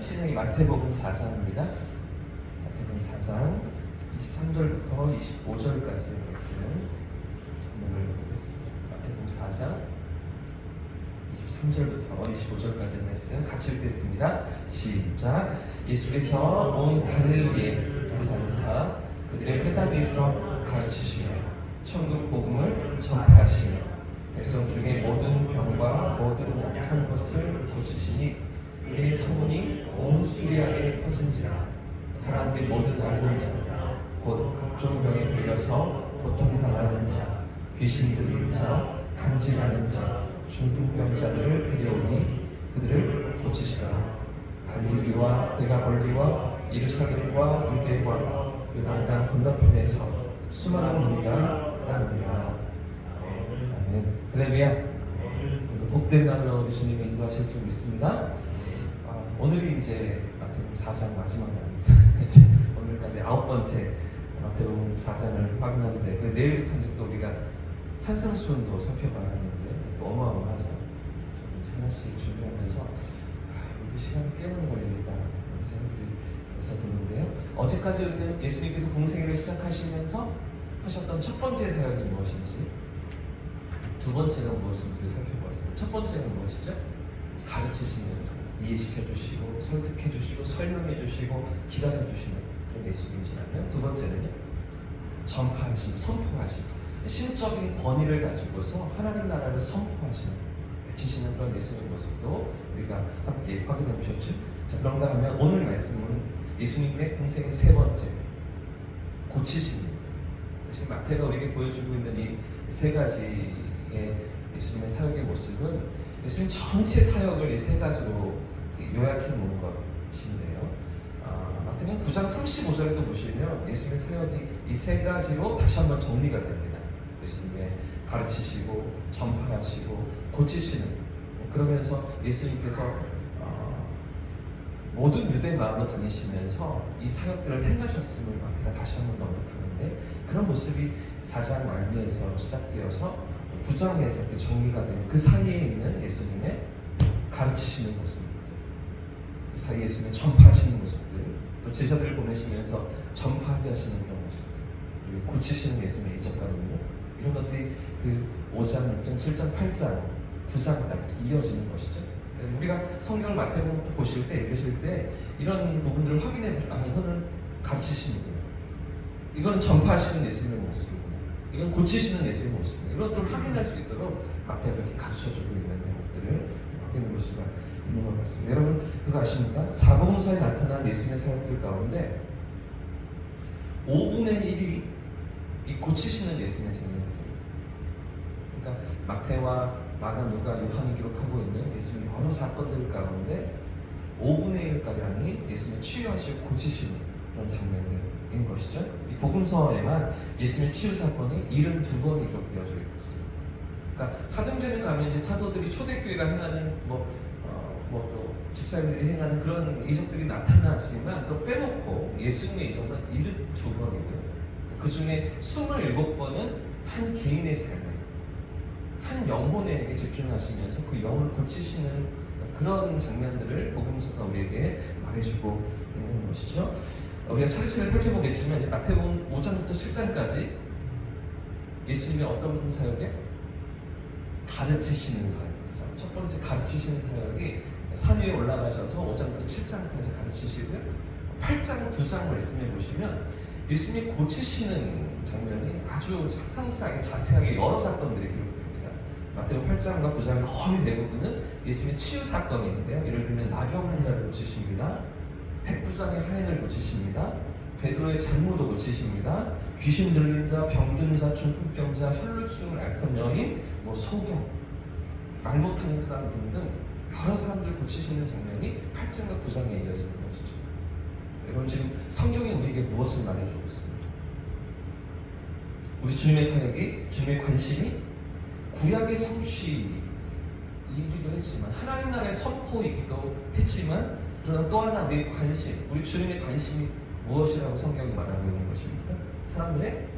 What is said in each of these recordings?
시작이 마태복음 4장입니다. 마태복음 4장 23절부터 25절까지 말씀 전문을 보겠습니다. 마태복음 4장 23절부터 25절까지 말씀 같이 읽겠습니다. 시작. 예수께서 온 갈릴리에 다니사 그들의 회당에서 가르치시며 천국 복음을 전파하시며 백성 중에 모든 병과 모든 약한 것을 고치시니 그의 소문이 온 수리아에 퍼진지라. 사람들이 모든 앓는 자, 곧 각종 병에 걸려서 고통당하는 자, 귀신 들린 자, 간질하는 자, 중풍병자들을 데려오니 그들을 고치시더라. 갈릴리와 데가볼리와 예루살렘과 유대와 요단강 건너편에서 수많은 무리가 따르니라. 아멘. 할렐루야. 복된 날로 우리 주님이 인도하실 줄 믿습니다. 오늘이 이제 마태복음 4장 마지막 날입니다. 이제 오늘까지 9번째 마태복음 4장을 확인하는데 내일부터 이제 또 우리가 산상수훈도 살펴봐야 하는데 또 어마어마하죠. 저도 하나씩 준비하면서 이것도 시간이 꽤 많이 걸리겠다 이런 생각들이 벌써 드는데요. 어제까지 우리는 예수님께서 공생애를 시작하시면서 하셨던 첫 번째 사역이 무엇인지, 두 번째가 무엇인지를 살펴보았습니다. 첫 번째는 무엇이죠? 가르치심이었습니다. 이해시켜 주시고 설득해 주시고 설명해 주시고 기다려 주시는 그런 예수님이시라면, 두 번째는요, 전파하심, 선포하심, 신적인 권위를 가지고서 하나님 나라를 선포하시는, 외치시는 그런 예수님의 모습도 우리가 함께 확인해 보셨죠? 자, 그런가 하면 오늘 말씀은 예수님의 공생의 세 번째, 고치심입니다. 사실 마태가 우리에게 보여주고 있는 이 세 가지의 예수님의 사역의 모습은 예수님 전체 사역을 이 세 가지로 요약해 놓은 것인데요. 마태복음 9장 35절에도 보시면 예수님의 사역이 이 세 가지로 다시 한번 정리가 됩니다. 예수님의 가르치시고 전파하시고 고치시는, 그러면서 예수님께서 모든 유대 마을로 다니시면서 이 사역들을 행하셨음을 마태가 다시 한번 언급하는데, 그런 모습이 4장 말미에서 시작되어서 9장에서 정리가 되는 그 사이에 있는 예수님의 가르치시는 모습들, 그 사이에 예수님의 전파하시는 모습들, 또 제자들을 보내시면서 전파하게 하시는 그런 모습들, 그리고 고치시는 예수님의 이적과는요, 이런 것들이 그 5장, 6장, 7장, 8장, 9장까지 이어지는 것이죠. 우리가 성경을 마태복음 보실 때, 읽으실 때 이런 부분들을 확인해 보시면, 이거는 가르치시는구나, 이거는 전파하시는 예수님의 모습이구나, 이건 고치시는 예수님의 모습이구나, 이런 것들을 확인할 수 있도록 마태가 이렇게 가르쳐주고 있는 것들을 확인해 볼 수가 있는 것 같습니다. 여러분 그거 아십니까? 사복음서에 나타난 예수님의 사역들 가운데 5분의 1이 이 고치시는 예수님의 장면들입니다. 그러니까 마태와 마가, 누가, 요한이 기록하고 있는 예수님의 여러 사건들 가운데 5분의 1가량이 예수님의 치유하시고 고치시는 그런 장면들인 것이죠. 이 복음서에만 예수님의 치유 사건이 72번이 기록되어져 있습니다. 그러니까 사도행전에 가면 이제 사도들이 초대교회가 행하는 또 집사님들이 행하는 그런 이적들이 나타나지만, 또 빼놓고 예수님의 이적은 72번이고요. 그 중에 27번은 한 개인의 삶에, 한 영혼에게 집중하시면서 그 영혼을 고치시는 그런 장면들을 복음서가 우리에게 말해주고 있는 것이죠. 우리가 차례차례 살펴보겠지만, 이제 마태복음 5장부터 7장까지 예수님의 어떤 사역에? 가르치시는 사역이죠. 첫 번째 가르치시는 사역이 산 위에 올라가셔서 5장부터 7장까지 가르치시고요. 8장, 9장 말씀해 보시면 예수님이 고치시는 장면이 아주 상세하게 자세하게 여러 사건들이 기록됩니다. 마태복음 8장과 9장 거의 대부분은 예수님의 치유 사건인데요. 예를 들면 나병 환자를 고치십니다. 백부장의 하인을 고치십니다. 베드로의 장모도 고치십니다. 귀신 들린 자, 병든 자, 중풍병자, 혈루증을 앓던 여인, 소경, 말 못하는 사람 등등 여러 사람들 고치시는 장면이 8장과 9장에 이어지는 것이죠. 여러분 지금 성경이 우리에게 무엇을 말해주고 있습니까? 우리 주님의 사역이, 주님의 관심이 구약의 성취이기도 했지만, 하나님 나라의 선포이기도 했지만, 그러나 또 하나 우리의 관심, 우리 주님의 관심이 무엇이라고 성경이 말하고 있는 것입니까? 사람들의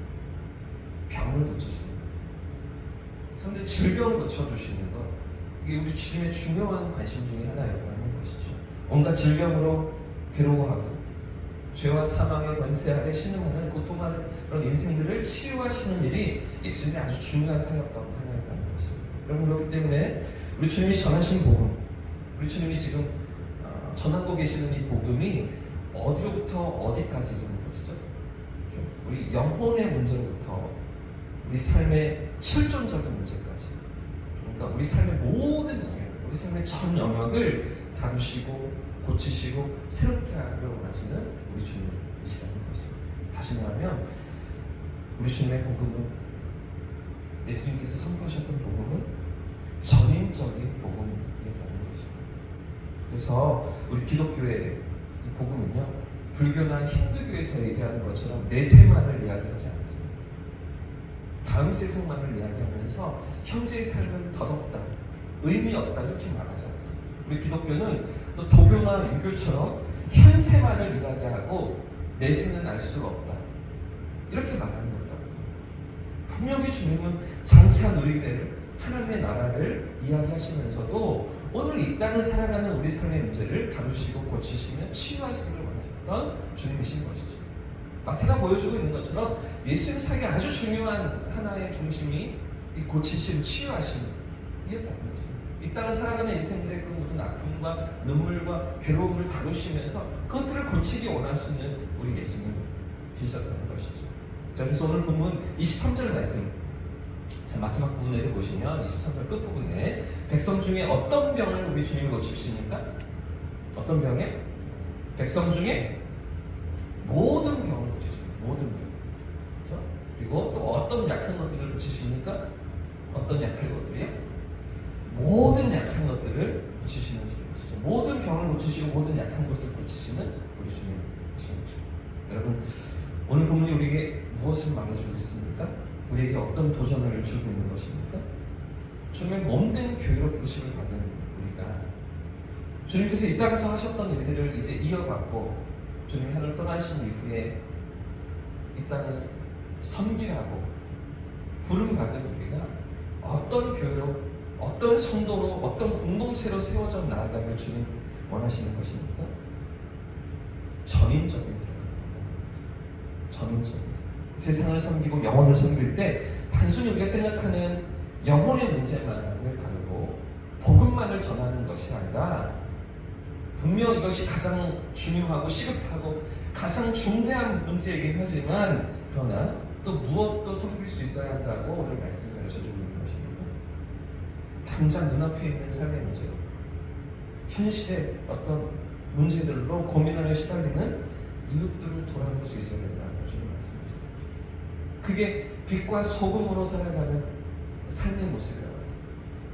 병을 고치시는 것, 사람들의 질병을 고쳐주시는 것, 이게 우리 주님의 중요한 관심 중에 하나였다는 것이죠. 온갖 질병으로 괴로워하고 죄와 사망의 권세 아래 신음하는 고통하는 그런 인생들을 치유하시는 일이 예수님의 아주 중요한 사역 가운데 하나였다는 것입니다. 여러분, 그렇기 때문에 우리 주님이 전하신 복음, 우리 주님이 지금 전하고 계시는 이 복음이 어디로부터 어디까지 이르는 것이죠? 우리 영혼의 문제로부터 우리 삶의 실존적인 문제까지, 그러니까 우리 삶의 모든 영역, 우리 삶의 전 영역을 다루시고 고치시고 새롭게 하기를 원하시는 우리 주님이시라는 것입니다. 다시 말하면 우리 주님의 복음은, 예수님께서 선포하셨던 복음은 전인적인 복음이었다는 것입니다. 그래서 우리 기독교의 이 복음은요, 불교나 힌두교에서 얘기하는 것처럼 내세만을 이야기하지 않습니다. 다음 세상만을 이야기하면서 현재의 삶은 덧없다, 의미 없다 이렇게 말하지 않습니다. 우리 기독교는 또 도교나 유교처럼 현세만을 이야기하고 내세는 알 수가 없다 이렇게 말하는 것도 아닙니다. 분명히 주님은 장차 누리게 될 하나님의 나라를 이야기하시면서도 오늘 이 땅을 살아가는 우리 삶의 문제를 다루시고 고치시며 치유하시기를 원하셨던 주님이신 것이죠. 마태가 보여주고 있는 것처럼 예수님 사역의 아주 중요한 하나의 중심이 이 고치심, 치유하심이었다는 것입니다. 이 땅을 살아가는 인생들의 그 모든 아픔과 눈물과 괴로움을 다루시면서 그것들을 고치기 원하시는 우리 예수님이셨다는 것이죠. 자, 그래서 오늘 본문 23절 말씀, 자, 마지막 부분에도 보시면 23절 끝부분에 백성 중에 어떤 병을 우리 주님이 고치십니까? 어떤 병에? 백성 중에 모든 병을 고치십니다. 모든 병. 그렇죠? 그리고 또 어떤 약한 것들을 고치십니까? 어떤 약한 것들이요? 모든 약한 것들을 고치시는 주님이시죠. 모든 병을 고치시고 모든 약한 것을 고치시는 우리 주님이신 거죠. 여러분, 오늘 본문이 우리에게 무엇을 말해주고 있습니까? 우리에게 어떤 도전을 주고 있는 것입니까? 주님의 몸된 교회로 부르심을 받은 우리가 주님께서 이 땅에서 하셨던 일들을 이제 이어받고 주님이 하늘을 떠나신 이후에 이 땅을 섬기라고 부름받은 우리가 어떤 교회로, 어떤 성도로, 어떤 공동체로 세워져 나아가길 주님 원하시는 것입니까? 전인적인 삶입니다. 전인적인 삶. 세상을 섬기고 영혼을 섬길 때 단순히 우리가 생각하는 영혼의 문제만을 다루고 복음만을 전하는 것이 아니라 분명 이것이 가장 중요하고 시급하고 가장 중대한 문제이긴 하지만 그러나 또 무엇도 섬길 수 있어야 한다고 오늘 말씀 가르쳐주고 있는 것입니다. 당장 눈앞에 있는 삶의 문제, 현실의 어떤 문제들로 고민하며 시달리는 이웃들을 돌아볼 수 있어야 된다고 주님 말씀하십니다. 그게 빛과 소금으로 살아가는 삶의 모습이라고,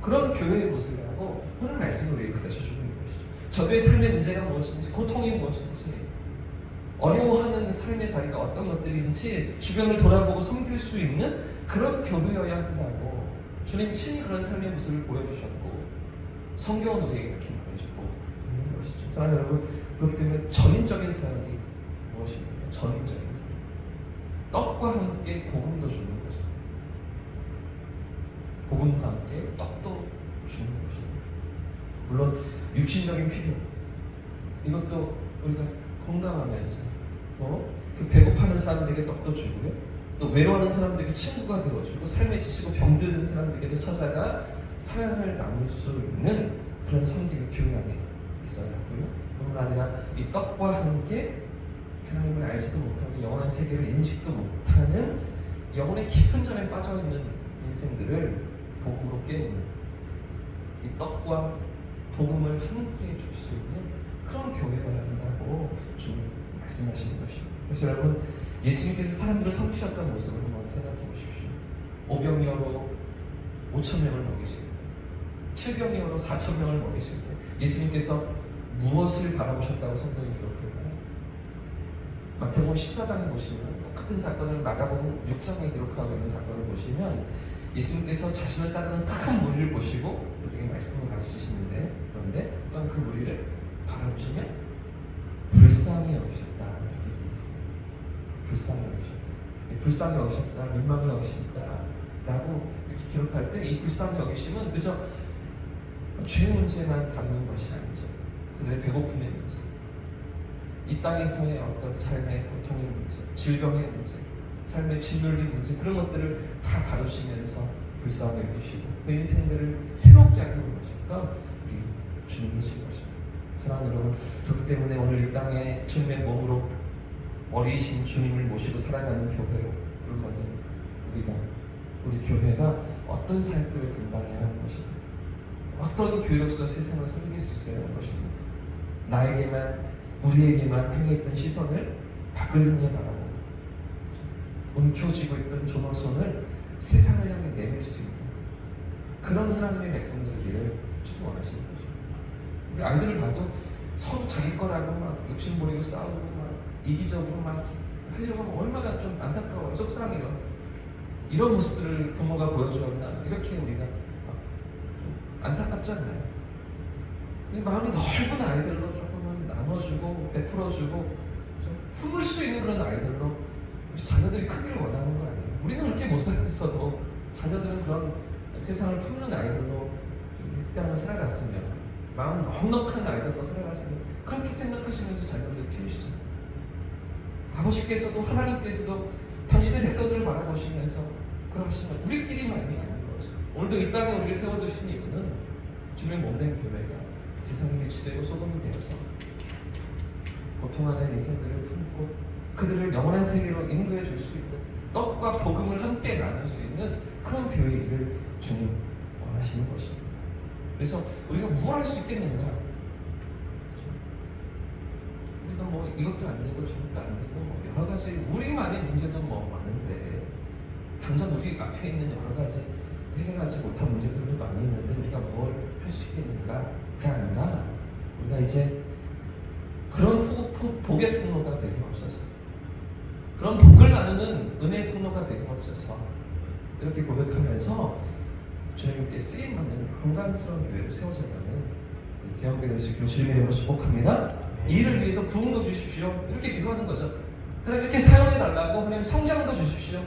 그런 교회의 모습이라고 오늘 말씀을 우리에게 가르쳐주고 있는 것이죠. 저들의 삶의 문제가 무엇인지, 고통이 무엇인지, 어려워하는 삶의 자리가 어떤 것들인지 주변을 돌아보고 섬길 수 있는 그런 교회여야 한다고 주님 친히 그런 삶의 모습을 보여주셨고 성경은 우리에게 이렇게 말해주고 있는 것이죠. 사랑하는 여러분, 그렇기 때문에 전인적인 사역이 무엇입니까? 전인적인 사역, 떡과 함께 복음도 주는 것입니다. 복음과 함께 떡도 주는 것입니다. 물론 육신적인 필요, 이것도 우리가 공감하면서 그 배고파하는 사람들에게 떡도 주고요, 또 외로워하는 사람들에게 친구가 되어주고 삶에 지치고 병든 사람들에게도 찾아가 사랑을 나눌 수 있는 그런 성경의 교회 안에 있어야 하고요. 뿐만 아니라 이 떡과 함께 하나님을 알지도 못하고 영원한 세계를 인식도 못하는 영혼의 깊은 점에 빠져있는 인생들을 복음으로 깨우는 이 떡과 복음을 함께 줄 수 있는 그런 교회여야 한다고 좀 말씀하시는 것입니다. 그래서 여러분, 예수님께서 사람들을 섬기셨던 모습을 한번 생각해 보십시오. 5병이어로 5,000명을 먹이실 때, 7병이어로 4,000명을 먹이실 때 예수님께서 무엇을 바라보셨다고 성경이 기록할까요? 마태복음 14장에 보시면 똑같은 사건을 마가복음 6장에 기록하고 있는 사건을 보시면 예수님께서 자신을 따르는 큰 무리를 보시고 우리에게 말씀을 가르치시는데, 그런데 또한 그 무리를 바라보시면 불쌍히 여기셨다. 불쌍히 여기셨다. 불쌍히 여기셨다. 민망히 여기셨다. 라고 이렇게 기록할 때 이 불쌍히 여기심은 그저 죄 문제만 다루는 것이 아니죠. 그들의 배고픔의 문제, 이 땅에서의 어떤 삶의 고통의 문제, 질병의 문제, 삶의 짓눌린 문제, 그런 것들을 다 다루시면서 불쌍히 여기시고 그 인생들을 새롭게 하기 원하셨던 우리 주님이신 것입니다. 사랑하는 여러분, 그렇기 때문에 오늘 이 땅에 주님의 몸으로 어리신 주님을 모시고 살아가는 교회로 부름받은 우리 교회가 어떤 사역들을 감당해야 하는 것입니다. 어떤 교회로서 세상을 섬길 수 있어야 하는 것입니다. 나에게만, 우리에게만 향해 있던 시선을 밖을 향해 바라보고 움켜쥐고 있던 조망선을 세상을 향해 내밀 수 있는 그런 하나님의 백성들이기를 주님 원하시는 것입니다. 우리 아이들을 봐도 서로 자기 거라고 막 욕심부리고 싸우고 막 이기적으로 막 하려고 하면 얼마나 좀 안타까워요. 속상해요. 이런 모습들을 부모가 보여주었나 이렇게 우리가 좀 안타깝잖아요. 마음이 넓은 아이들로 조금은 나눠주고 베풀어주고 좀 품을 수 있는 그런 아이들로 우리 자녀들이 크기를 원하는 거 아니에요. 우리는 그렇게 못 살았어도 자녀들은 그런 세상을 품는 아이들로 이 땅을 살아갔으면, 마음 넉넉한 아이들로 살아갔으면 그렇게 생각하시면서 자녀들을 키우시잖아요. 아버지께서도 하나님께서도 당신의 백성들을 바라보시면서 그러하시면 우리끼리만이 아닌 거죠. 오늘도 이 땅에 우리를 세워두신 이유는 주님의 몸된 교회가 세상에 빛이 소금이 되어서 고통하는 인생들을 품고 그들을 영원한 세계로 인도해 줄 수 있는, 떡과 복음을 함께 나눌 수 있는 그런 교회이기를 주님 원하시는 것입니다. 그래서 우리가 뭘 할 수 있겠는가? 우리가 뭐 이것도 안 되고 저것도 안 되고 뭐 여러 가지 우리만의 문제도 뭐 많은데, 당장 우리 앞에 있는 여러 가지 해결하지 못한 문제들도 많이 있는데 우리가 뭘 할 수 있겠는가가 아니라, 우리가 이제 그런 복의 통로가 되게 없어서, 그런 복을 나누는 은혜의 통로가 되게 없어서 이렇게 고백하면서 주님께 쓰임받는 영광스러운 교회로 세워져가는 대형교회 될 수 있기를 주님의 이름으로 축복합니다. 이 일을 위해서 부흥도 주십시오. 이렇게 기도하는 거죠. 하나님 이렇게 사용해달라고, 하나님 성장도 주십시오.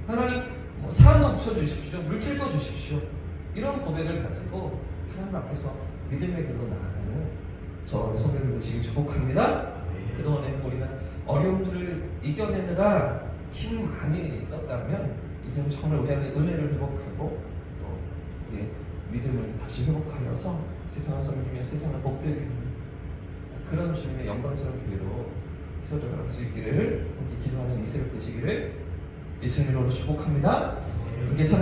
하나님 사람도 붙여주십시오. 물질도 주십시오. 이런 고백을 가지고 하나님 앞에서 믿음의 길로 나아가는 저와 성도님들 되시길 축복합니다. 그동안에 우리가 어려움들을 이겨내느라 힘을 많이 썼다면 이제는 정말 우리 안에 은혜를 회복하고 또 우리의 믿음을 다시 회복하여서 세상을 섬기며 세상을 복되게 하는 그런 주님의 영광스러운 교회로 세워져 나갈 수 있기를 함께 기도하는 이 새벽 되시기를 예수님으로 축복합니다.